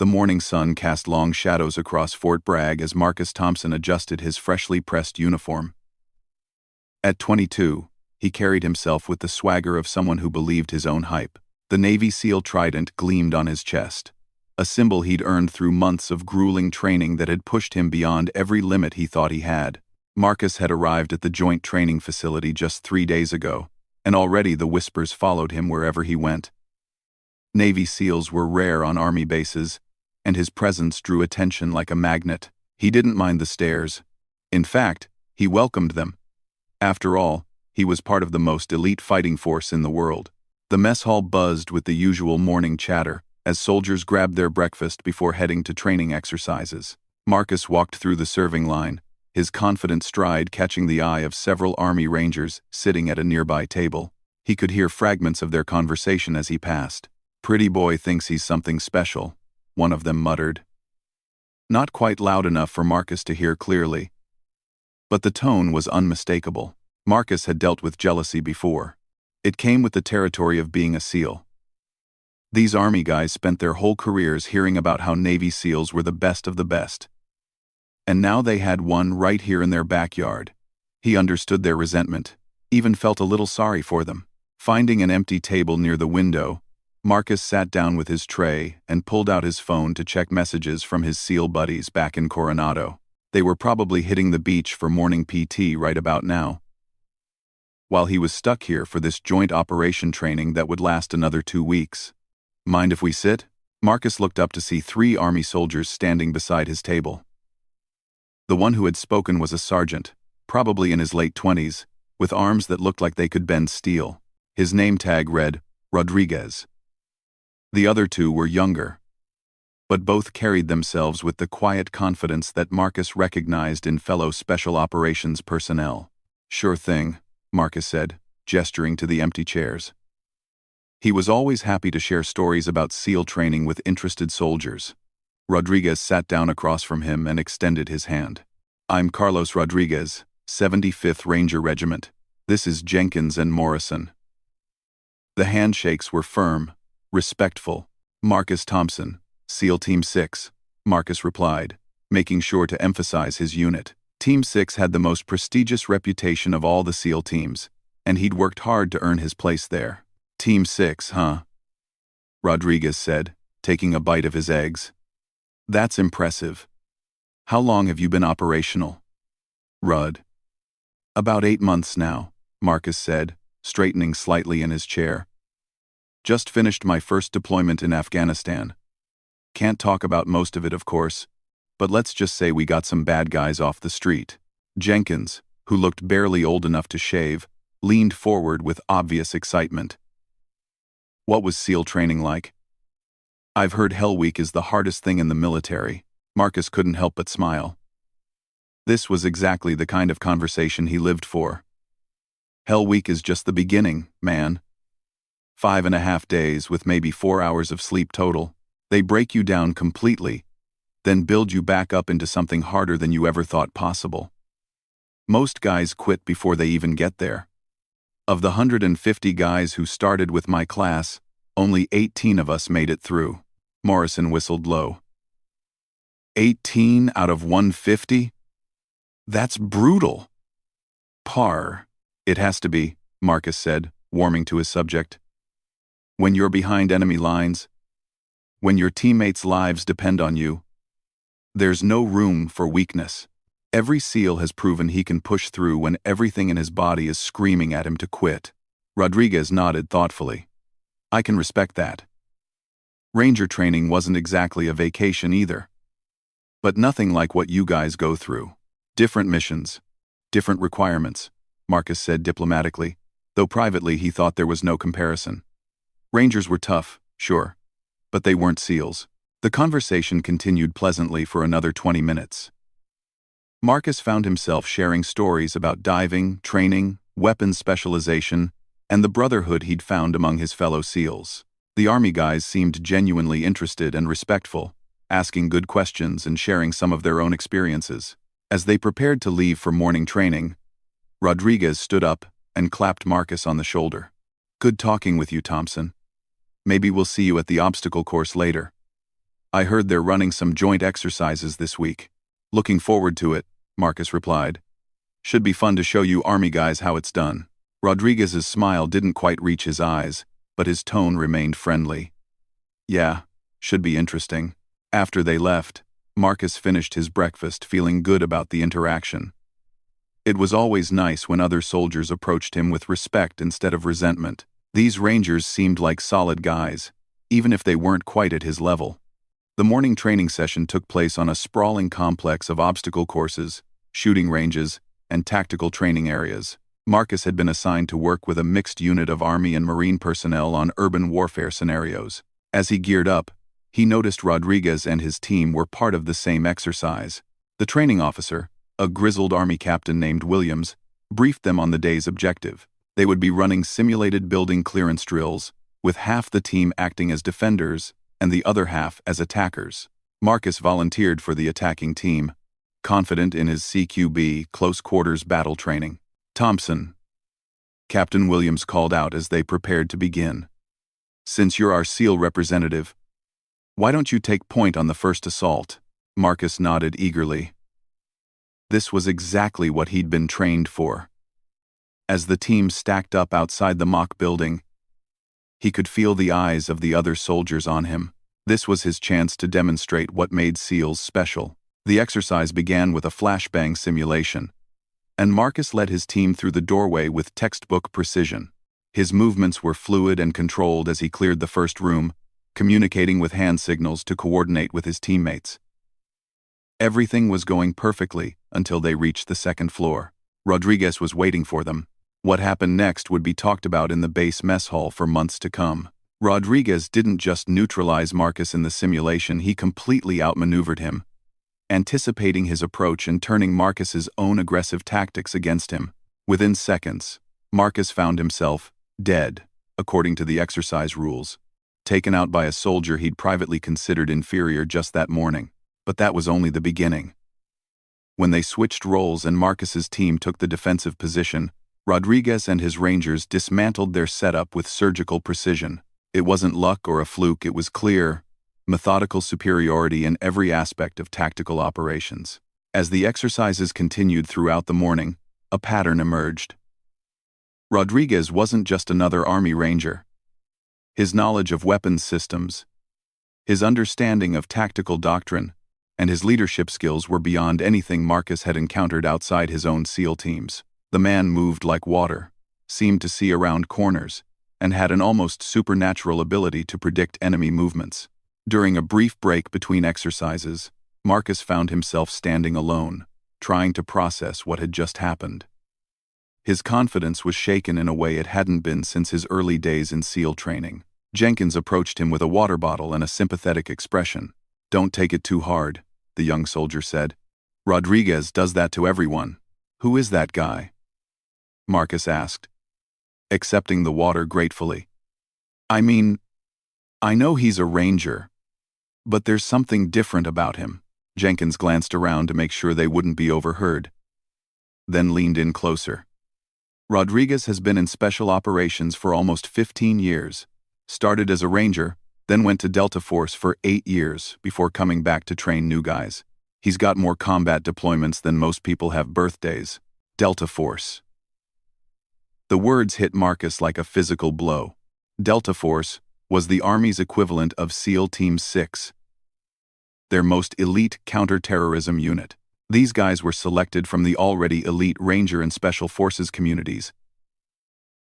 The morning sun cast long shadows across Fort Bragg as Marcus Thompson adjusted his freshly pressed uniform. At 22, he carried himself with the swagger of someone who believed his own hype. The Navy SEAL trident gleamed on his chest, a symbol he'd earned through months of grueling training that had pushed him beyond every limit he thought he had. Marcus had arrived at the Joint Training Facility just 3 days ago, and already the whispers followed him wherever he went. Navy SEALs were rare on Army bases, and his presence drew attention like a magnet. He didn't mind the stares. In fact, he welcomed them. After all, he was part of the most elite fighting force in the world. The mess hall buzzed with the usual morning chatter as soldiers grabbed their breakfast before heading to training exercises. Marcus walked through the serving line, his confident stride catching the eye of several Army Rangers sitting at a nearby table. He could hear fragments of their conversation as he passed. "Pretty boy thinks he's something special," one of them muttered. Not quite loud enough for Marcus to hear clearly, but the tone was unmistakable. Marcus had dealt with jealousy before. It came with the territory of being a SEAL. These Army guys spent their whole careers hearing about how Navy SEALs were the best of the best. And now they had one right here in their backyard. He understood their resentment, even felt a little sorry for them. Finding an empty table near the window, Marcus sat down with his tray and pulled out his phone to check messages from his SEAL buddies back in Coronado. They were probably hitting the beach for morning PT right about now, while he was stuck here for this joint operation training that would last another 2 weeks. "Mind if we sit?" Marcus looked up to see 3 Army soldiers standing beside his table. The one who had spoken was a sergeant, probably in his late 20s, with arms that looked like they could bend steel. His name tag read, Rodriguez. The other 2 were younger, but both carried themselves with the quiet confidence that Marcus recognized in fellow Special Operations personnel. "Sure thing," Marcus said, gesturing to the empty chairs. He was always happy to share stories about SEAL training with interested soldiers. Rodriguez sat down across from him and extended his hand. "I'm Carlos Rodriguez, 75th Ranger Regiment. This is Jenkins and Morrison." The handshakes were firm, respectful. "Marcus Thompson, SEAL Team 6, Marcus replied, making sure to emphasize his unit. Team 6 had the most prestigious reputation of all the SEAL teams, and he'd worked hard to earn his place there. "Team 6, huh?" Rodriguez said, taking a bite of his eggs. "That's impressive. How long have you been operational?" "Rod." "About 8 months now," Marcus said, straightening slightly in his chair. "Just finished my first deployment in Afghanistan. Can't talk about most of it, of course, but let's just say we got some bad guys off the street." Jenkins, who looked barely old enough to shave, leaned forward with obvious excitement. "What was SEAL training like?" "I've heard Hell Week is the hardest thing in the military." Marcus couldn't help but smile. This was exactly the kind of conversation he lived for. "Hell Week is just the beginning, man. 5.5 days with maybe 4 hours of sleep total. They break you down completely, then build you back up into something harder than you ever thought possible. Most guys quit before they even get there. Of the 150 guys who started with my class, only 18 of us made it through." Morrison whistled low. 18 out of 150? That's brutal. It has to be, Marcus said, warming to his subject. When you're behind enemy lines, when your teammates' lives depend on you, there's no room for weakness. Every SEAL has proven he can push through when everything in his body is screaming at him to quit. Rodriguez nodded thoughtfully. I can respect that. Ranger training wasn't exactly a vacation either. But nothing like what you guys go through. Different missions, different requirements, Marcus said diplomatically, though privately he thought there was no comparison. Rangers were tough, sure, but they weren't SEALs. The conversation continued pleasantly for another 20 minutes. Marcus found himself sharing stories about diving, training, weapons specialization, and the brotherhood he'd found among his fellow SEALs. The Army guys seemed genuinely interested and respectful, asking good questions and sharing some of their own experiences. As they prepared to leave for morning training, Rodriguez stood up and clapped Marcus on the shoulder. Good talking with you, Thompson. Maybe we'll see you at the obstacle course later. I heard they're running some joint exercises this week. Looking forward to it, Marcus replied. Should be fun to show you Army guys how it's done. Rodriguez's smile didn't quite reach his eyes, but his tone remained friendly. Yeah, should be interesting. After they left, Marcus finished his breakfast feeling good about the interaction. It was always nice when other soldiers approached him with respect instead of resentment. These Rangers seemed like solid guys, even if they weren't quite at his level. The morning training session took place on a sprawling complex of obstacle courses, shooting ranges, and tactical training areas. Marcus had been assigned to work with a mixed unit of Army and Marine personnel on urban warfare scenarios. As he geared up, he noticed Rodriguez and his team were part of the same exercise. The training officer, a grizzled Army captain named Williams, briefed them on the day's objective. They would be running simulated building clearance drills, with half the team acting as defenders and the other half as attackers. Marcus volunteered for the attacking team, confident in his CQB close quarters battle training. Thompson, Captain Williams called out as they prepared to begin. Since you're our SEAL representative, why don't you take point on the first assault? Marcus nodded eagerly. This was exactly what he'd been trained for. As the team stacked up outside the mock building, he could feel the eyes of the other soldiers on him. This was his chance to demonstrate what made SEALs special. The exercise began with a flashbang simulation, and Marcus led his team through the doorway with textbook precision. His movements were fluid and controlled as he cleared the first room, communicating with hand signals to coordinate with his teammates. Everything was going perfectly until they reached the second floor. Rodriguez was waiting for them. What happened next would be talked about in the base mess hall for months to come. Rodriguez didn't just neutralize Marcus in the simulation, he completely outmaneuvered him, anticipating his approach and turning Marcus's own aggressive tactics against him. Within seconds, Marcus found himself dead, according to the exercise rules, taken out by a soldier he'd privately considered inferior just that morning. But that was only the beginning. When they switched roles and Marcus's team took the defensive position, Rodriguez and his Rangers dismantled their setup with surgical precision. It wasn't luck or a fluke, it was clear, methodical superiority in every aspect of tactical operations. As the exercises continued throughout the morning, a pattern emerged. Rodriguez wasn't just another Army Ranger. His knowledge of weapons systems, his understanding of tactical doctrine, and his leadership skills were beyond anything Marcus had encountered outside his own SEAL teams. The man moved like water, seemed to see around corners, and had an almost supernatural ability to predict enemy movements. During a brief break between exercises, Marcus found himself standing alone, trying to process what had just happened. His confidence was shaken in a way it hadn't been since his early days in SEAL training. Jenkins approached him with a water bottle and a sympathetic expression. "Don't take it too hard," the young soldier said. "Rodriguez does that to everyone." "Who is that guy?" Marcus asked, accepting the water gratefully. "I mean, I know he's a Ranger, but there's something different about him." Jenkins glanced around to make sure they wouldn't be overheard, then leaned in closer. "Rodriguez has been in special operations for almost 15 years. Started as a Ranger, then went to Delta Force for 8 years before coming back to train new guys. He's got more combat deployments than most people have birthdays." Delta Force. The words hit Marcus like a physical blow. Delta Force was the Army's equivalent of SEAL Team 6, their most elite counter-terrorism unit. These guys were selected from the already elite Ranger and Special Forces communities,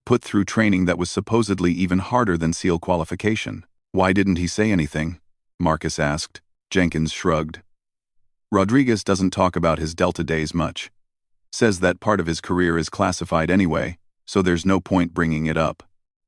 put through training that was supposedly even harder than SEAL qualification. "Why didn't he say anything?" Marcus asked. Jenkins shrugged. "Rodriguez doesn't talk about his Delta days much. Says that part of his career is classified anyway, so there's no point bringing it up.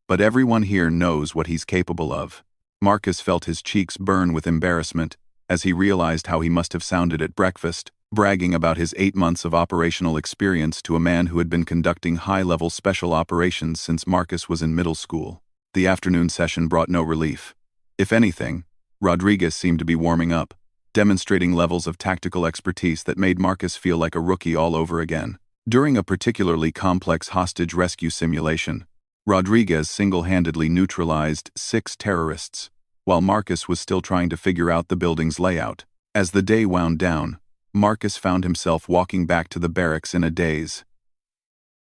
But everyone here knows what he's capable of." Marcus felt his cheeks burn with embarrassment as he realized how he must have sounded at breakfast, bragging about his 8 months of operational experience to a man who had been conducting high-level special operations since Marcus was in middle school. The afternoon session brought no relief. If anything, Rodriguez seemed to be warming up, demonstrating levels of tactical expertise that made Marcus feel like a rookie all over again. During a particularly complex hostage rescue simulation, Rodriguez single-handedly neutralized 6 terrorists, while Marcus was still trying to figure out the building's layout. As the day wound down, Marcus found himself walking back to the barracks in a daze.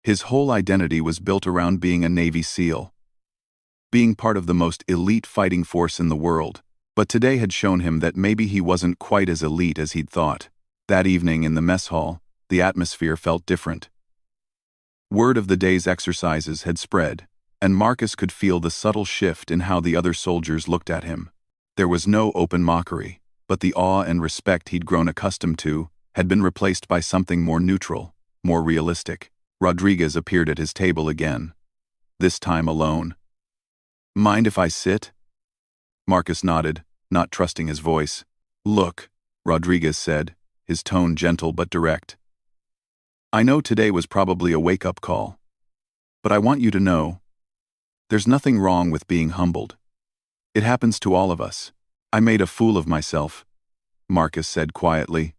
His whole identity was built around being a Navy SEAL, being part of the most elite fighting force in the world, but today had shown him that maybe he wasn't quite as elite as he'd thought. That evening in the mess hall, the atmosphere felt different. Word of the day's exercises had spread, and Marcus could feel the subtle shift in how the other soldiers looked at him. There was no open mockery, but the awe and respect he'd grown accustomed to had been replaced by something more neutral, more realistic. Rodriguez appeared at his table again, this time alone. "Mind if I sit?" Marcus nodded, not trusting his voice. "Look," Rodriguez said, his tone gentle but direct. "I know today was probably a wake-up call, but I want you to know, there's nothing wrong with being humbled. It happens to all of us. I made a fool of myself," Marcus said quietly.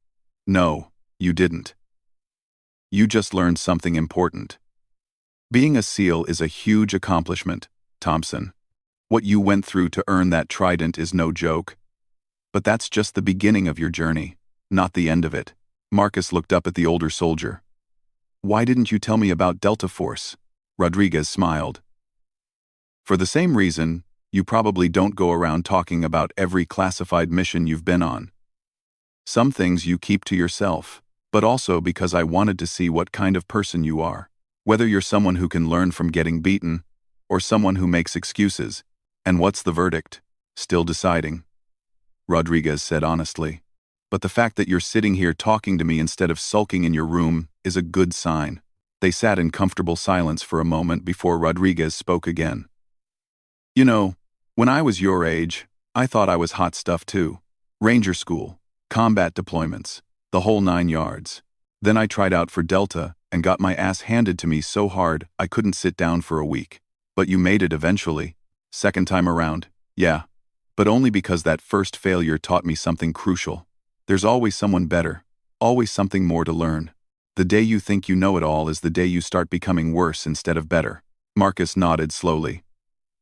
"No, you didn't. You just learned something important. Being a SEAL is a huge accomplishment, Thompson. What you went through to earn that trident is no joke. But that's just the beginning of your journey, not the end of it." Marcus looked up at the older soldier. "Why didn't you tell me about Delta Force?" Rodriguez smiled. "For the same reason, you probably don't go around talking about every classified mission you've been on. Some things you keep to yourself, but also because I wanted to see what kind of person you are. Whether you're someone who can learn from getting beaten, or someone who makes excuses. And what's the verdict? Still deciding," Rodriguez said honestly. "But the fact that you're sitting here talking to me instead of sulking in your room is a good sign." They sat in comfortable silence for a moment before Rodriguez spoke again. "You know, when I was your age, I thought I was hot stuff too. Ranger school, combat deployments, the whole 9 yards. Then I tried out for Delta and got my ass handed to me so hard I couldn't sit down for a week. But you made it eventually. Second time around, yeah. But only because that first failure taught me something crucial. There's always someone better, always something more to learn. The day you think you know it all is the day you start becoming worse instead of better." Marcus nodded slowly.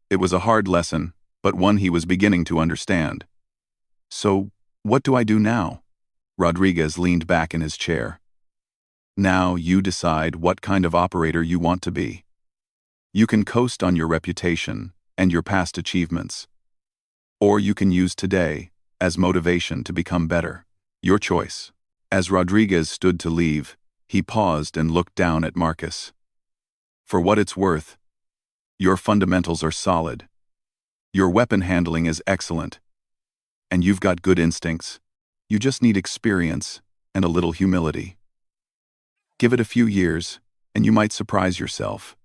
It was a hard lesson, but one he was beginning to understand. "So, what do I do now?" Rodriguez leaned back in his chair. "Now you decide what kind of operator you want to be. You can coast on your reputation and your past achievements. Or you can use today as motivation to become better. Your choice." As Rodriguez stood to leave, he paused and looked down at Marcus. "For what it's worth, your fundamentals are solid. Your weapon handling is excellent. And you've got good instincts. You just need experience and a little humility. Give it a few years, and you might surprise yourself."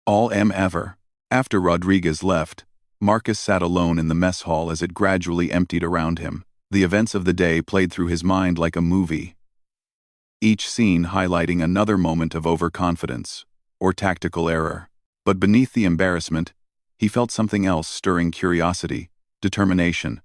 All ever. After Rodriguez left, Marcus sat alone in the mess hall as it gradually emptied around him. The events of the day played through his mind like a movie, each scene highlighting another moment of overconfidence or tactical error. But beneath the embarrassment, he felt something else stirring curiosity, determination,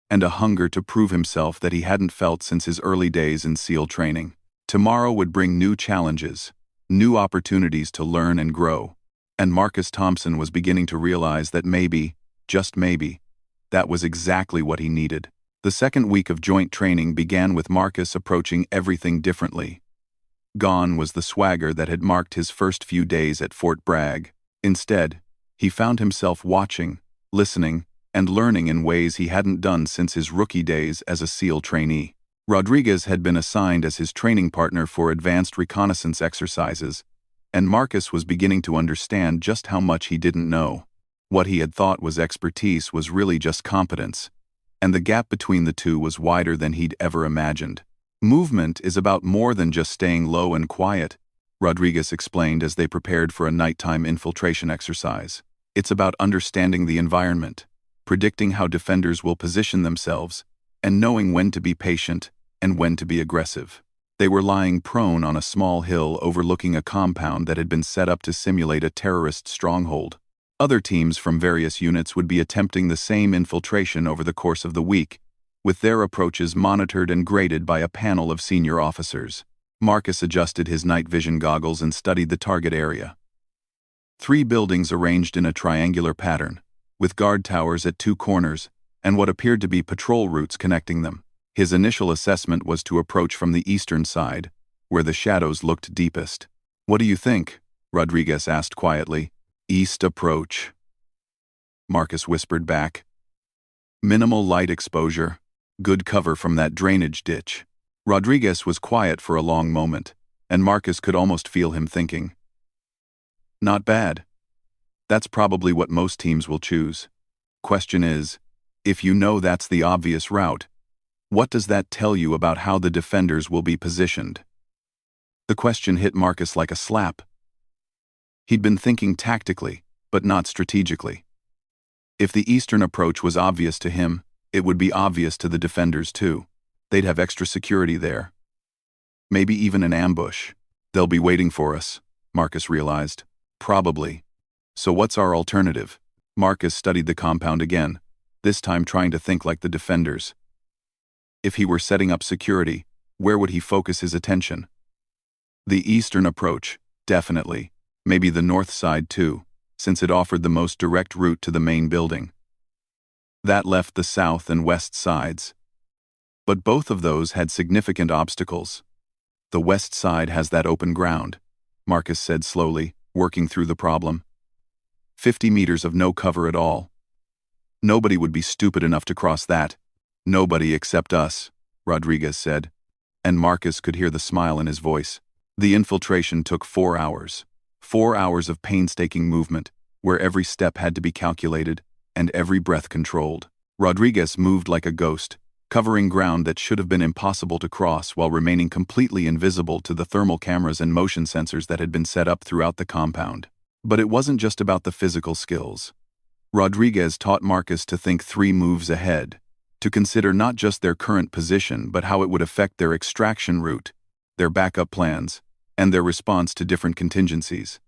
and a hunger to prove himself that he hadn't felt since his early days in SEAL training. Tomorrow would bring new challenges, new opportunities to learn and grow. And Marcus Thompson was beginning to realize that maybe, just maybe, that was exactly what he needed. The second week of joint training began with Marcus approaching everything differently. Gone was the swagger that had marked his first few days at Fort Bragg. Instead, he found himself watching, listening, and learning in ways he hadn't done since his rookie days as a SEAL trainee. Rodriguez had been assigned as his training partner for advanced reconnaissance exercises, and Marcus was beginning to understand just how much he didn't know. What he had thought was expertise was really just competence, and the gap between the two was wider than he'd ever imagined. "Movement is about more than just staying low and quiet," Rodriguez explained as they prepared for a nighttime infiltration exercise. "It's about understanding the environment, predicting how defenders will position themselves, and knowing when to be patient and when to be aggressive." They were lying prone on a small hill overlooking a compound that had been set up to simulate a terrorist stronghold. Other teams from various units would be attempting the same infiltration over the course of the week, with their approaches monitored and graded by a panel of senior officers. Marcus adjusted his night vision goggles and studied the target area. 3 buildings arranged in a triangular pattern, with guard towers at two corners and what appeared to be patrol routes connecting them. His initial assessment was to approach from the eastern side, where the shadows looked deepest. "What do you think?" Rodriguez asked quietly. "East approach," Marcus whispered back. "Minimal light exposure, good cover from that drainage ditch." Rodriguez was quiet for a long moment, and Marcus could almost feel him thinking. "Not bad. That's probably what most teams will choose. Question is, if you know that's the obvious route, what does that tell you about how the defenders will be positioned?" The question hit Marcus like a slap. He'd been thinking tactically, but not strategically. If the eastern approach was obvious to him, it would be obvious to the defenders too. They'd have extra security there. Maybe even an ambush. "They'll be waiting for us," Marcus realized. "Probably. So what's our alternative?" Marcus studied the compound again, this time trying to think like the defenders. If he were setting up security, where would he focus his attention? The eastern approach, definitely. Maybe the north side too, since it offered the most direct route to the main building. That left the south and west sides. But both of those had significant obstacles. "The west side has that open ground," Marcus said slowly, working through the problem. 50 meters of no cover at all. Nobody would be stupid enough to cross that. "Nobody except us," Rodriguez said, and Marcus could hear the smile in his voice. The infiltration took 4 hours. 4 hours of painstaking movement, where every step had to be calculated and every breath controlled. Rodriguez moved like a ghost, covering ground that should have been impossible to cross while remaining completely invisible to the thermal cameras and motion sensors that had been set up throughout the compound. But it wasn't just about the physical skills. Rodriguez taught Marcus to think 3 moves ahead, to consider not just their current position but how it would affect their extraction route, their backup plans, and their response to different contingencies.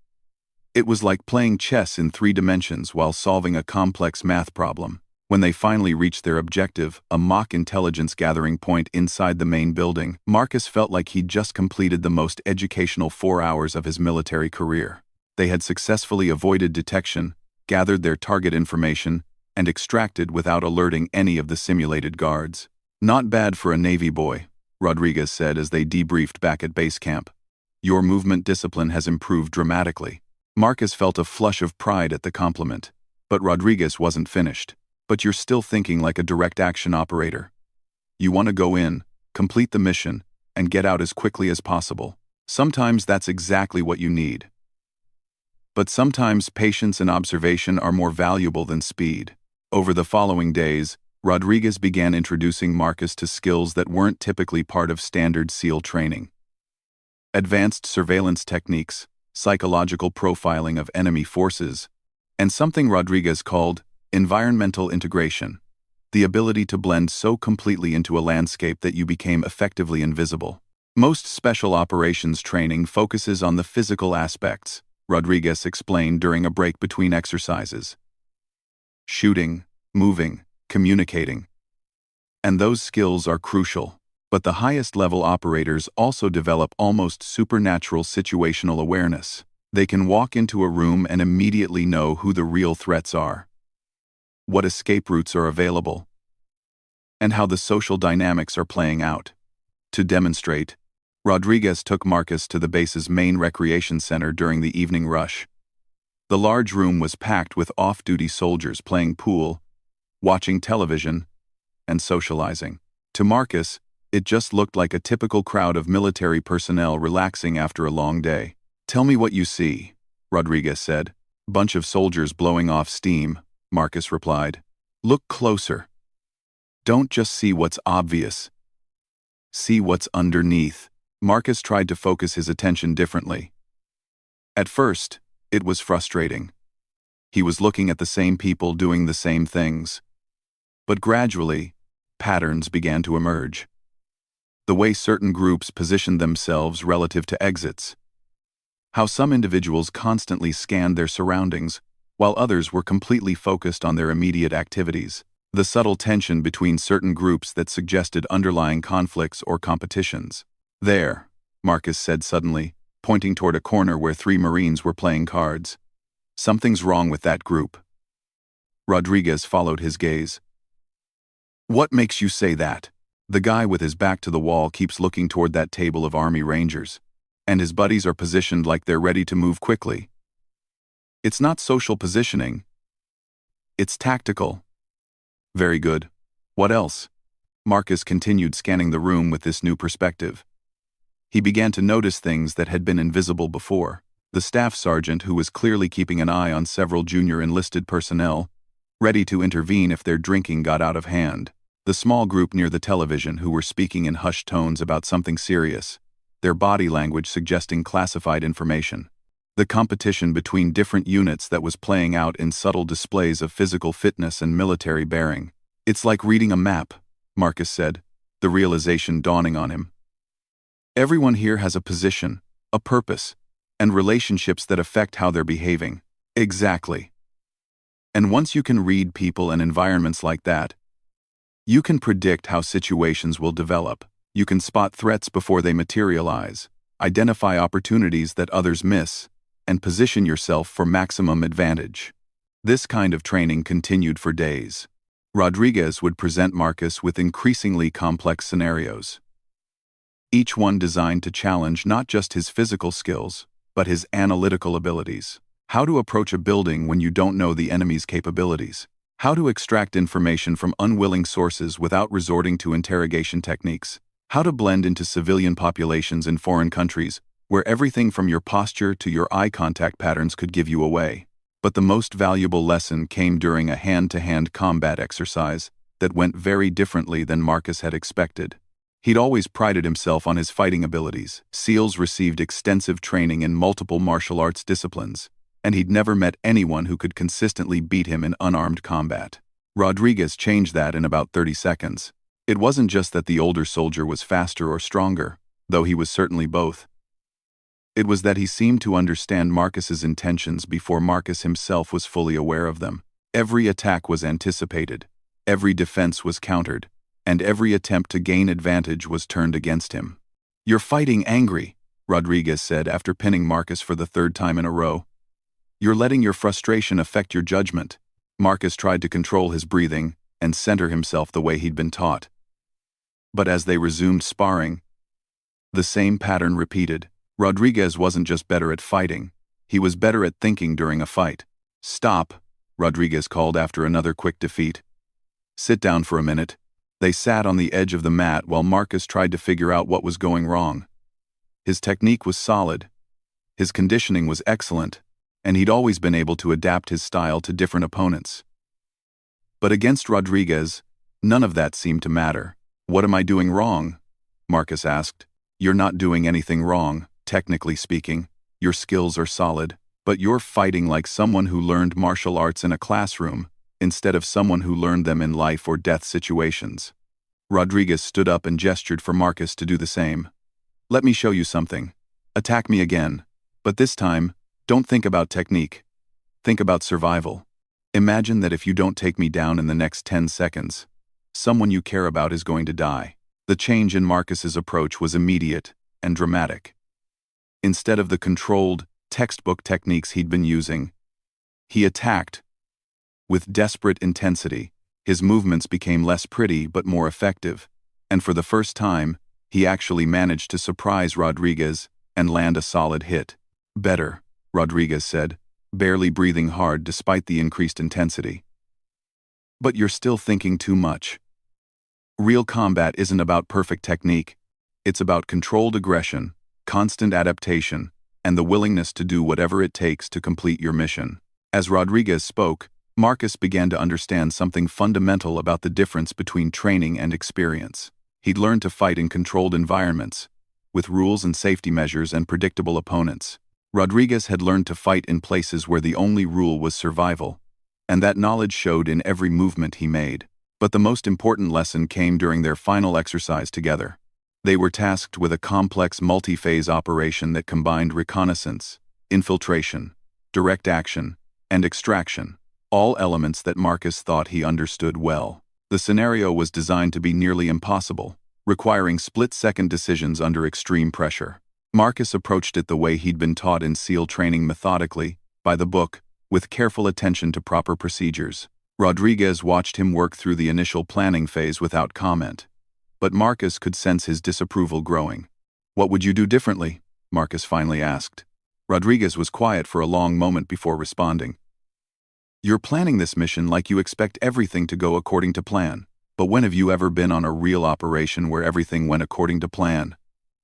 It was like playing chess in 3 dimensions while solving a complex math problem. When they finally reached their objective, a mock intelligence gathering point inside the main building, Marcus felt like he'd just completed the most educational 4 hours of his military career. They had successfully avoided detection, gathered their target information, and extracted without alerting any of the simulated guards. "Not bad for a Navy boy," Rodriguez said as they debriefed back at base camp. "Your movement discipline has improved dramatically." Marcus felt a flush of pride at the compliment, but Rodriguez wasn't finished. "But you're still thinking like a direct action operator. You want to go in, complete the mission, and get out as quickly as possible. Sometimes that's exactly what you need. But sometimes patience and observation are more valuable than speed." Over the following days, Rodriguez began introducing Marcus to skills that weren't typically part of standard SEAL training. Advanced surveillance techniques, psychological profiling of enemy forces, and something Rodriguez called environmental integration, the ability to blend so completely into a landscape that you became effectively invisible. Most special operations training focuses on the physical aspects, Rodriguez explained during a break between exercises. Shooting, moving, communicating. And those skills are crucial. But the highest-level operators also develop almost supernatural situational awareness. They can walk into a room and immediately know who the real threats are, what escape routes are available, and how the social dynamics are playing out. To demonstrate, Rodriguez took Marcus to the base's main recreation center during the evening rush. The large room was packed with off-duty soldiers playing pool, watching television, and socializing. To Marcus, it just looked like a typical crowd of military personnel relaxing after a long day. "Tell me what you see," Rodriguez said. "Bunch of soldiers blowing off steam," Marcus replied. "Look closer. Don't just see what's obvious. See what's underneath." Marcus tried to focus his attention differently. At first, it was frustrating. He was looking at the same people doing the same things. But gradually, patterns began to emerge. The way certain groups positioned themselves relative to exits. How some individuals constantly scanned their surroundings, while others were completely focused on their immediate activities. The subtle tension between certain groups that suggested underlying conflicts or competitions. "There," Marcus said suddenly, pointing toward a corner where 3 Marines were playing cards. "Something's wrong with that group." Rodriguez followed his gaze. What makes you say that? The guy with his back to the wall keeps looking toward that table of Army Rangers, and his buddies are positioned like they're ready to move quickly. It's not social positioning. It's tactical. Very good. What else? Marcus continued scanning the room with this new perspective. He began to notice things that had been invisible before. The staff sergeant, who was clearly keeping an eye on several junior enlisted personnel, ready to intervene if their drinking got out of hand. The small group near the television who were speaking in hushed tones about something serious, their body language suggesting classified information. The competition between different units that was playing out in subtle displays of physical fitness and military bearing. It's like reading a map, Marcus said, the realization dawning on him. Everyone here has a position, a purpose, and relationships that affect how they're behaving. Exactly. And once you can read people and environments like that, you can predict how situations will develop. You can spot threats before they materialize, identify opportunities that others miss, and position yourself for maximum advantage. This kind of training continued for days. Rodriguez would present Marcus with increasingly complex scenarios, each one designed to challenge not just his physical skills, but his analytical abilities. How to approach a building when you don't know the enemy's capabilities. How to extract information from unwilling sources without resorting to interrogation techniques. How to blend into civilian populations in foreign countries, where everything from your posture to your eye contact patterns could give you away. But the most valuable lesson came during a hand-to-hand combat exercise that went very differently than Marcus had expected. He'd always prided himself on his fighting abilities. SEALs received extensive training in multiple martial arts disciplines, and he'd never met anyone who could consistently beat him in unarmed combat. Rodriguez changed that in about 30 seconds. It wasn't just that the older soldier was faster or stronger, though he was certainly both. It was that he seemed to understand Marcus's intentions before Marcus himself was fully aware of them. Every attack was anticipated, every defense was countered, and every attempt to gain advantage was turned against him. "You're fighting angry," Rodriguez said after pinning Marcus for the third time in a row. "You're letting your frustration affect your judgment." Marcus tried to control his breathing and center himself the way he'd been taught. But as they resumed sparring, the same pattern repeated. Rodriguez wasn't just better at fighting, he was better at thinking during a fight. "Stop," Rodriguez called after another quick defeat. "Sit down for a minute." They sat on the edge of the mat while Marcus tried to figure out what was going wrong. His technique was solid, his conditioning was excellent, and he'd always been able to adapt his style to different opponents. But against Rodriguez, none of that seemed to matter. "What am I doing wrong?" Marcus asked. "You're not doing anything wrong, technically speaking. Your skills are solid, but you're fighting like someone who learned martial arts in a classroom, instead of someone who learned them in life or death situations." Rodriguez stood up and gestured for Marcus to do the same. "Let me show you something. Attack me again. But this time, don't think about technique. Think about survival. Imagine that if you don't take me down in the next 10 seconds, someone you care about is going to die." The change in Marcus's approach was immediate and dramatic. Instead of the controlled, textbook techniques he'd been using, he attacked with desperate intensity. His movements became less pretty but more effective, and for the first time, he actually managed to surprise Rodriguez and land a solid hit. "Better," Rodriguez said, barely breathing hard despite the increased intensity. "But you're still thinking too much. Real combat isn't about perfect technique. It's about controlled aggression, constant adaptation, and the willingness to do whatever it takes to complete your mission." As Rodriguez spoke, Marcus began to understand something fundamental about the difference between training and experience. He'd learned to fight in controlled environments, with rules and safety measures and predictable opponents. Rodriguez had learned to fight in places where the only rule was survival, and that knowledge showed in every movement he made. But the most important lesson came during their final exercise together. They were tasked with a complex multi-phase operation that combined reconnaissance, infiltration, direct action, and extraction, all elements that Marcus thought he understood well. The scenario was designed to be nearly impossible, requiring split-second decisions under extreme pressure. Marcus approached it the way he'd been taught in SEAL training, methodically, by the book, with careful attention to proper procedures. Rodriguez watched him work through the initial planning phase without comment. But Marcus could sense his disapproval growing. "What would you do differently?" Marcus finally asked. Rodriguez was quiet for a long moment before responding. "You're planning this mission like you expect everything to go according to plan. But when have you ever been on a real operation where everything went according to plan?"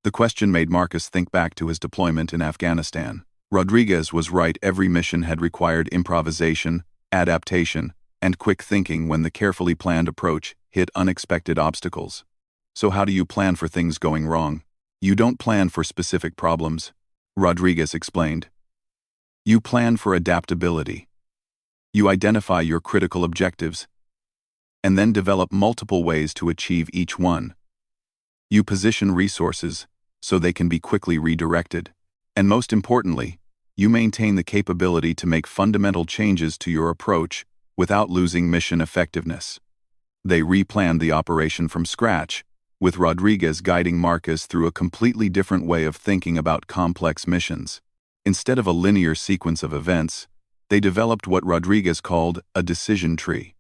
The question made Marcus think back to his deployment in Afghanistan. Rodriguez was right, every mission had required improvisation, adaptation, and quick thinking when the carefully planned approach hit unexpected obstacles. "So how do you plan for things going wrong?" "You don't plan for specific problems," Rodriguez explained. "You plan for adaptability. You identify your critical objectives, and then develop multiple ways to achieve each one. You position resources so they can be quickly redirected. And most importantly, you maintain the capability to make fundamental changes to your approach without losing mission effectiveness." They replanned the operation from scratch, with Rodriguez guiding Marcus through a completely different way of thinking about complex missions. Instead of a linear sequence of events, they developed what Rodriguez called a decision tree.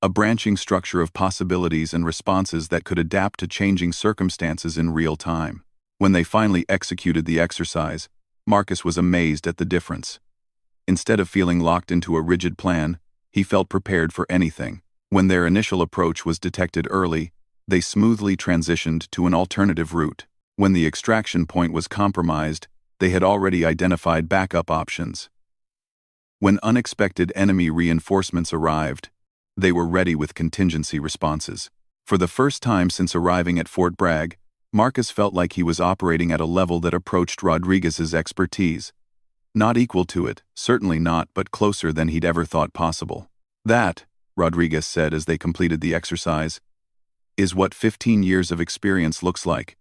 A branching structure of possibilities and responses that could adapt to changing circumstances in real time. When they finally executed the exercise, Marcus was amazed at the difference. Instead of feeling locked into a rigid plan, he felt prepared for anything. When their initial approach was detected early, they smoothly transitioned to an alternative route. When the extraction point was compromised, they had already identified backup options. When unexpected enemy reinforcements arrived, they were ready with contingency responses. For the first time since arriving at Fort Bragg, Marcus felt like he was operating at a level that approached Rodriguez's expertise. Not equal to it, certainly not, but closer than he'd ever thought possible. "That," Rodriguez said as they completed the exercise, "is what 15 years of experience looks like.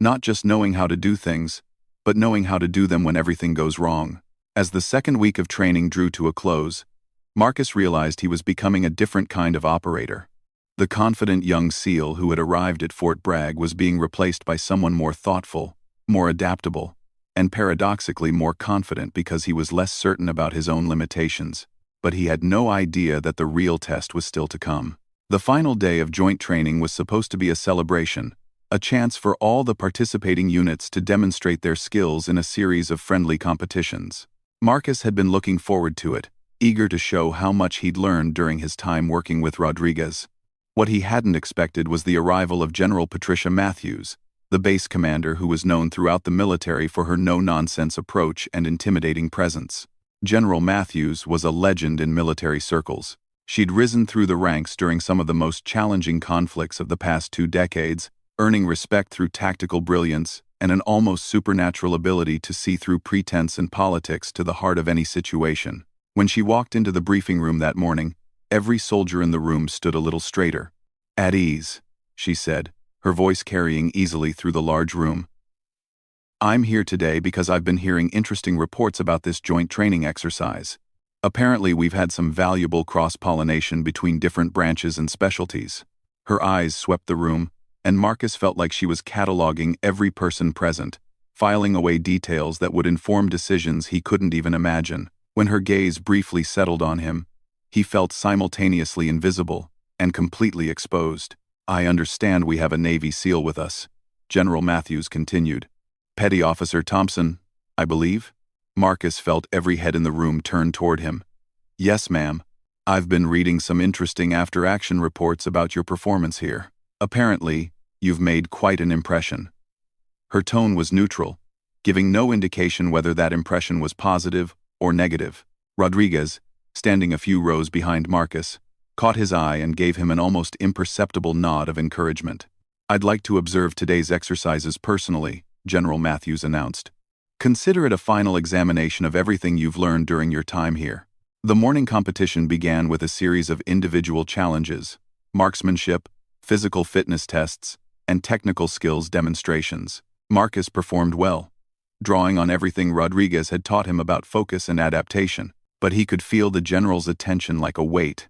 Not just knowing how to do things, but knowing how to do them when everything goes wrong." As the second week of training drew to a close, Marcus realized he was becoming a different kind of operator. The confident young SEAL who had arrived at Fort Bragg was being replaced by someone more thoughtful, more adaptable, and paradoxically more confident because he was less certain about his own limitations. But he had no idea that the real test was still to come. The final day of joint training was supposed to be a celebration, a chance for all the participating units to demonstrate their skills in a series of friendly competitions. Marcus had been looking forward to it, eager to show how much he'd learned during his time working with Rodriguez. What he hadn't expected was the arrival of General Patricia Matthews, the base commander who was known throughout the military for her no-nonsense approach and intimidating presence. General Matthews was a legend in military circles. She'd risen through the ranks during some of the most challenging conflicts of the past 2 decades, earning respect through tactical brilliance and an almost supernatural ability to see through pretense and politics to the heart of any situation. When she walked into the briefing room that morning, every soldier in the room stood a little straighter. "At ease," she said, her voice carrying easily through the large room. "I'm here today because I've been hearing interesting reports about this joint training exercise. Apparently we've had some valuable cross-pollination between different branches and specialties." Her eyes swept the room, and Marcus felt like she was cataloging every person present, filing away details that would inform decisions he couldn't even imagine. When her gaze briefly settled on him, he felt simultaneously invisible and completely exposed. "I understand we have a Navy SEAL with us," General Matthews continued. "Petty Officer Thompson, I believe?" Marcus felt every head in the room turn toward him. "Yes, ma'am. I've been reading some interesting after-action reports about your performance here. Apparently, you've made quite an impression." Her tone was neutral, giving no indication whether that impression was positive or negative. Rodriguez, standing a few rows behind Marcus, caught his eye and gave him an almost imperceptible nod of encouragement. "I'd like to observe today's exercises personally," General Matthews announced. "Consider it a final examination of everything you've learned during your time here." The morning competition began with a series of individual challenges, marksmanship, physical fitness tests, and technical skills demonstrations. Marcus performed well, drawing on everything Rodriguez had taught him about focus and adaptation, but he could feel the general's attention like a weight,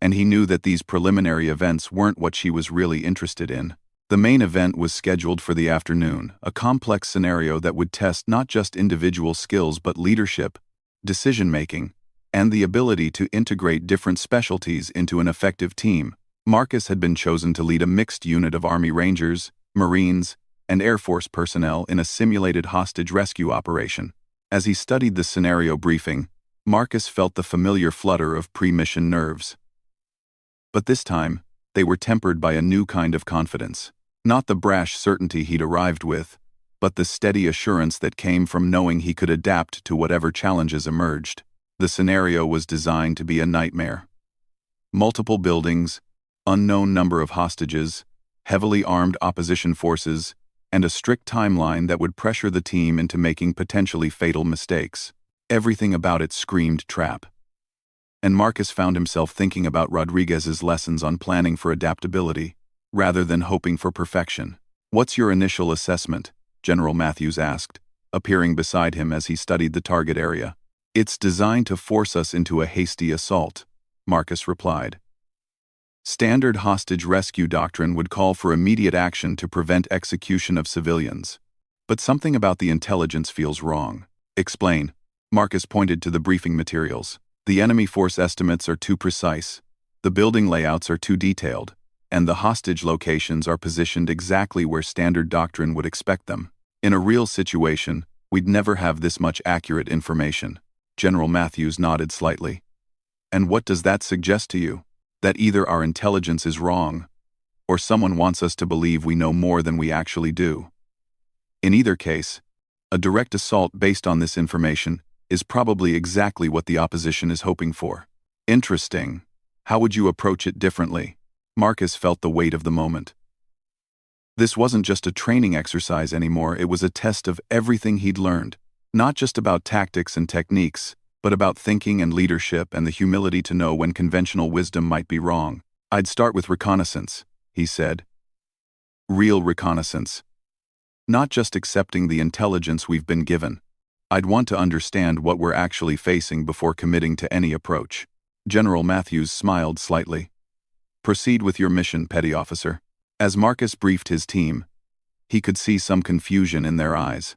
and he knew that these preliminary events weren't what she was really interested in. The main event was scheduled for the afternoon, a complex scenario that would test not just individual skills but leadership, decision-making, and the ability to integrate different specialties into an effective team. Marcus had been chosen to lead a mixed unit of Army Rangers, Marines, and Air Force personnel in a simulated hostage rescue operation. As he studied the scenario briefing, Marcus felt the familiar flutter of pre-mission nerves. But this time, they were tempered by a new kind of confidence. Not the brash certainty he'd arrived with, but the steady assurance that came from knowing he could adapt to whatever challenges emerged. The scenario was designed to be a nightmare. Multiple buildings, unknown number of hostages, heavily armed opposition forces, and a strict timeline that would pressure the team into making potentially fatal mistakes. Everything about it screamed trap. And Marcus found himself thinking about Rodriguez's lessons on planning for adaptability, rather than hoping for perfection. "What's your initial assessment?" General Matthews asked, appearing beside him as he studied the target area. "It's designed to force us into a hasty assault," Marcus replied. "Standard hostage rescue doctrine would call for immediate action to prevent execution of civilians. But something about the intelligence feels wrong." "Explain." Marcus pointed to the briefing materials. "The enemy force estimates are too precise, the building layouts are too detailed, and the hostage locations are positioned exactly where standard doctrine would expect them. In a real situation, we'd never have this much accurate information." General Matthews nodded slightly. "And what does that suggest to you? That either our intelligence is wrong, or someone wants us to believe we know more than we actually do. In either case, a direct assault based on this information is probably exactly what the opposition is hoping for." "Interesting. How would you approach it differently?" Marcus felt the weight of the moment. This wasn't just a training exercise anymore, it was a test of everything he'd learned, not just about tactics and techniques, but about thinking and leadership and the humility to know when conventional wisdom might be wrong. "I'd start with reconnaissance," he said. "Real reconnaissance. Not just accepting the intelligence we've been given. I'd want to understand what we're actually facing before committing to any approach." General Matthews smiled slightly. "Proceed with your mission, Petty Officer." As Marcus briefed his team, he could see some confusion in their eyes.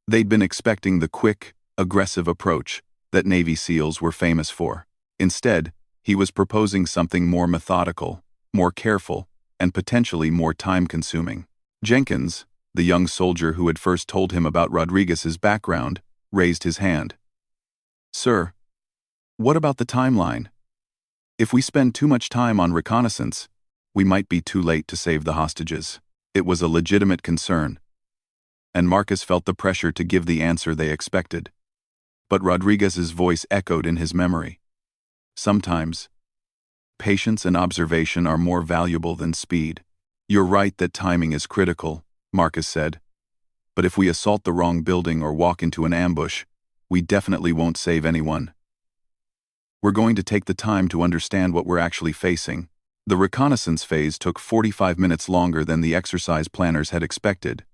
They'd been expecting the quick, aggressive approach that Navy SEALs were famous for. Instead, he was proposing something more methodical, more careful, and potentially more time-consuming. Jenkins, the young soldier who had first told him about Rodriguez's background, raised his hand. "Sir, what about the timeline? If we spend too much time on reconnaissance, we might be too late to save the hostages." It was a legitimate concern, and Marcus felt the pressure to give the answer they expected. But Rodriguez's voice echoed in his memory. "Sometimes, patience and observation are more valuable than speed." "You're right that timing is critical," Marcus said. "But if we assault the wrong building or walk into an ambush, we definitely won't save anyone. We're going to take the time to understand what we're actually facing." The reconnaissance phase took 45 minutes longer than the exercise planners had expected.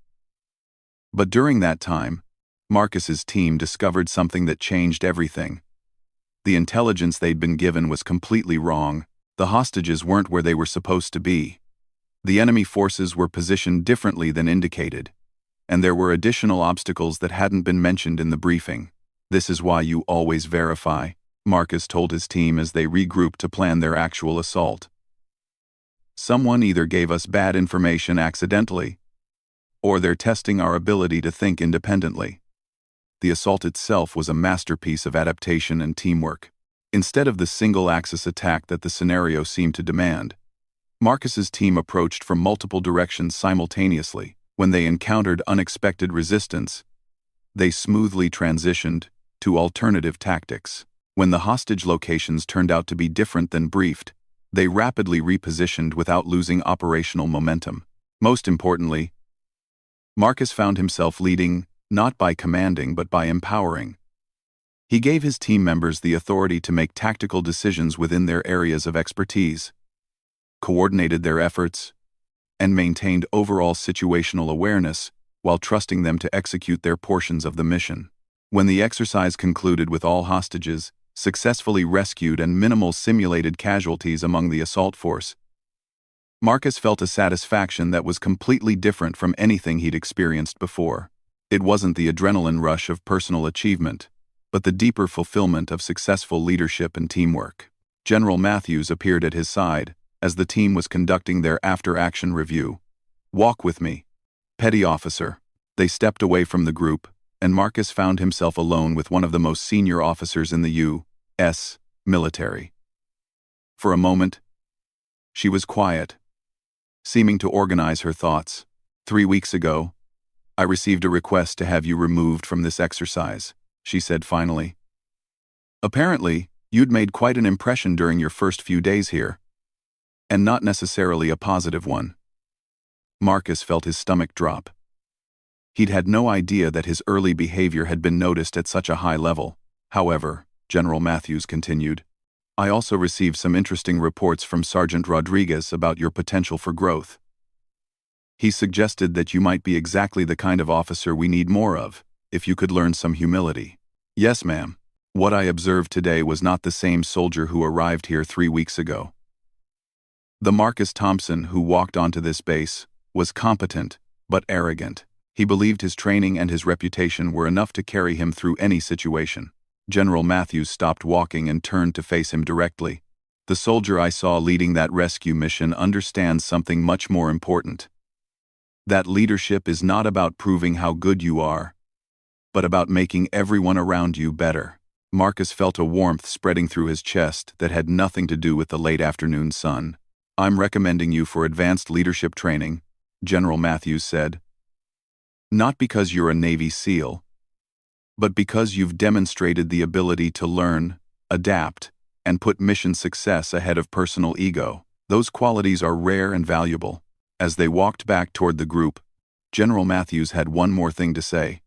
But during that time, Marcus's team discovered something that changed everything. The intelligence they'd been given was completely wrong. The hostages weren't where they were supposed to be. The enemy forces were positioned differently than indicated, and there were additional obstacles that hadn't been mentioned in the briefing. "This is why you always verify," Marcus told his team as they regrouped to plan their actual assault. "Someone either gave us bad information accidentally, or they're testing our ability to think independently." The assault itself was a masterpiece of adaptation and teamwork. Instead of the single-axis attack that the scenario seemed to demand, Marcus's team approached from multiple directions simultaneously. When they encountered unexpected resistance, they smoothly transitioned to alternative tactics. When the hostage locations turned out to be different than briefed, they rapidly repositioned without losing operational momentum. Most importantly, Marcus found himself leading, not by commanding but by empowering. He gave his team members the authority to make tactical decisions within their areas of expertise, coordinated their efforts, and maintained overall situational awareness while trusting them to execute their portions of the mission. When the exercise concluded with all hostages successfully rescued and minimal simulated casualties among the assault force, Marcus felt a satisfaction that was completely different from anything he'd experienced before. It wasn't the adrenaline rush of personal achievement, but the deeper fulfillment of successful leadership and teamwork. General Matthews appeared at his side as the team was conducting their after-action review. "Walk with me, petty officer." They stepped away from the group, and Marcus found himself alone with one of the most senior officers in the U.S. military. For a moment, she was quiet, seeming to organize her thoughts. "3 weeks ago, I received a request to have you removed from this exercise," she said finally. "Apparently, you'd made quite an impression during your first few days here, and not necessarily a positive one." Marcus felt his stomach drop. He'd had no idea that his early behavior had been noticed at such a high level. "However," General Matthews continued, "I also received some interesting reports from Sergeant Rodriguez about your potential for growth. He suggested that you might be exactly the kind of officer we need more of, if you could learn some humility." "Yes, ma'am. What I observed today was not the same soldier who arrived here 3 weeks ago. The Marcus Thompson who walked onto this base was competent, but arrogant. He believed his training and his reputation were enough to carry him through any situation." General Matthews stopped walking and turned to face him directly. "The soldier I saw leading that rescue mission understands something much more important. That leadership is not about proving how good you are, but about making everyone around you better." Marcus felt a warmth spreading through his chest that had nothing to do with the late afternoon sun. "I'm recommending you for advanced leadership training," General Matthews said. "Not because you're a Navy SEAL, but because you've demonstrated the ability to learn, adapt, and put mission success ahead of personal ego. Those qualities are rare and valuable." As they walked back toward the group, General Matthews had one more thing to say.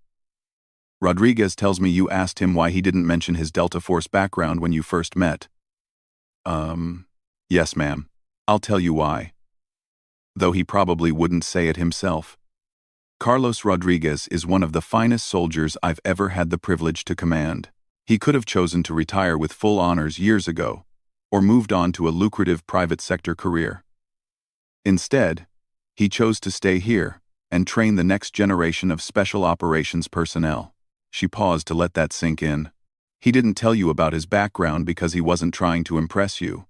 "Rodriguez tells me you asked him why he didn't mention his Delta Force background when you first met." Yes, ma'am. I'll tell you why. Though he probably wouldn't say it himself. Carlos Rodriguez is one of the finest soldiers I've ever had the privilege to command. He could have chosen to retire with full honors years ago, or moved on to a lucrative private sector career. Instead, he chose to stay here and train the next generation of special operations personnel. She paused to let that sink in. "He didn't tell you about his background because he wasn't trying to impress you.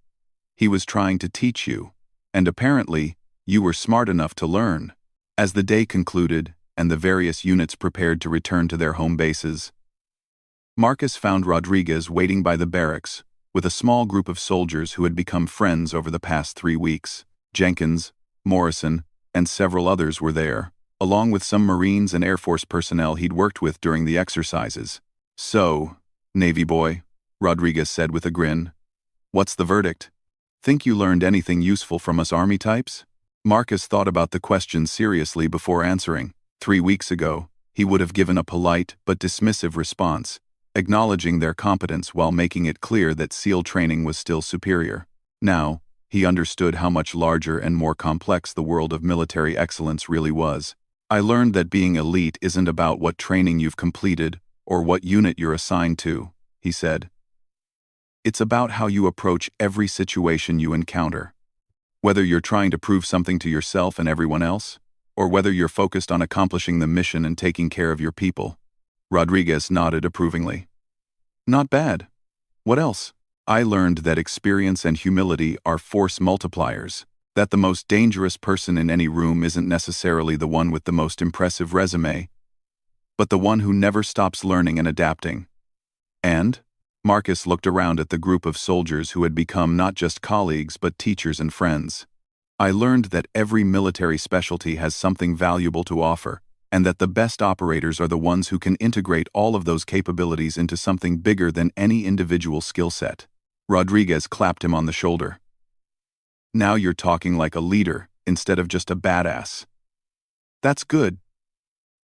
He was trying to teach you, and apparently, you were smart enough to learn." As the day concluded and the various units prepared to return to their home bases, Marcus found Rodriguez waiting by the barracks with a small group of soldiers who had become friends over the past 3 weeks. Jenkins, Morrison, and several others were there, along with some Marines and Air Force personnel he'd worked with during the exercises. "So, Navy boy," Rodriguez said with a grin, "what's the verdict? Think you learned anything useful from us Army types?" Marcus thought about the question seriously before answering. 3 weeks ago, he would have given a polite but dismissive response, acknowledging their competence while making it clear that SEAL training was still superior. Now, he understood how much larger and more complex the world of military excellence really was. "I learned that being elite isn't about what training you've completed or what unit you're assigned to," he said. "It's about how you approach every situation you encounter. Whether you're trying to prove something to yourself and everyone else, or whether you're focused on accomplishing the mission and taking care of your people." Rodriguez nodded approvingly. "Not bad. What else?" "I learned that experience and humility are force multipliers, that the most dangerous person in any room isn't necessarily the one with the most impressive resume, but the one who never stops learning and adapting. And?" Marcus looked around at the group of soldiers who had become not just colleagues but teachers and friends. "I learned that every military specialty has something valuable to offer, and that the best operators are the ones who can integrate all of those capabilities into something bigger than any individual skill set." Rodriguez clapped him on the shoulder. "Now you're talking like a leader instead of just a badass. That's good,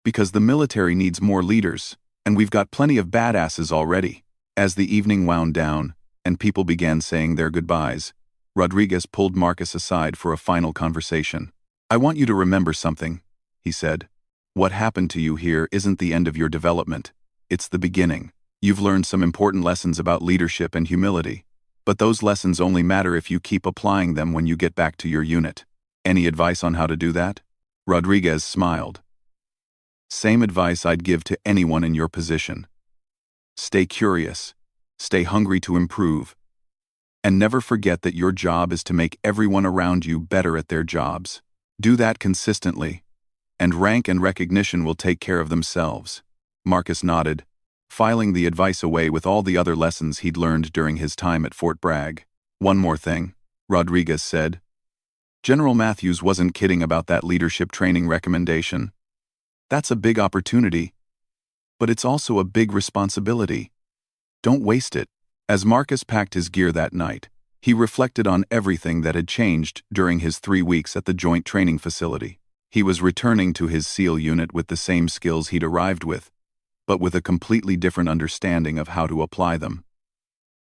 because the military needs more leaders, and we've got plenty of badasses already." As the evening wound down, and people began saying their goodbyes, Rodriguez pulled Marcus aside for a final conversation. "I want you to remember something," he said. "What happened to you here isn't the end of your development. It's the beginning. You've learned some important lessons about leadership and humility, but those lessons only matter if you keep applying them when you get back to your unit. Any advice on how to do that?" Rodriguez smiled. "Same advice I'd give to anyone in your position. Stay curious. Stay hungry to improve. And never forget that your job is to make everyone around you better at their jobs. Do that consistently, and rank and recognition will take care of themselves. Marcus nodded, filing the advice away with all the other lessons he'd learned during his time at Fort Bragg. One more thing, Rodriguez said. General Matthews wasn't kidding about that leadership training recommendation. That's a big opportunity, but it's also a big responsibility. Don't waste it. As Marcus packed his gear that night, he reflected on everything that had changed during his 3 weeks at the Joint Training Facility. He was returning to his SEAL unit with the same skills he'd arrived with, but with a completely different understanding of how to apply them.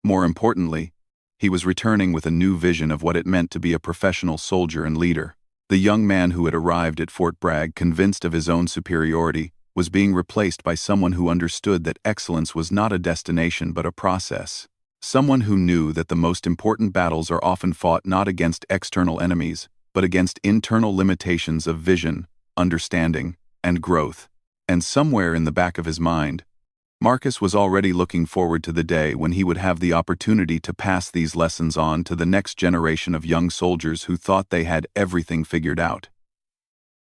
More importantly, he was returning with a new vision of what it meant to be a professional soldier and leader. The young man who had arrived at Fort Bragg, convinced of his own superiority, was being replaced by someone who understood that excellence was not a destination but a process. Someone who knew that the most important battles are often fought not against external enemies, but against internal limitations of vision, understanding, and growth. And somewhere in the back of his mind, Marcus was already looking forward to the day when he would have the opportunity to pass these lessons on to the next generation of young soldiers who thought they had everything figured out.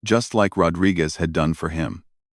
Just like Rodriguez had done for him.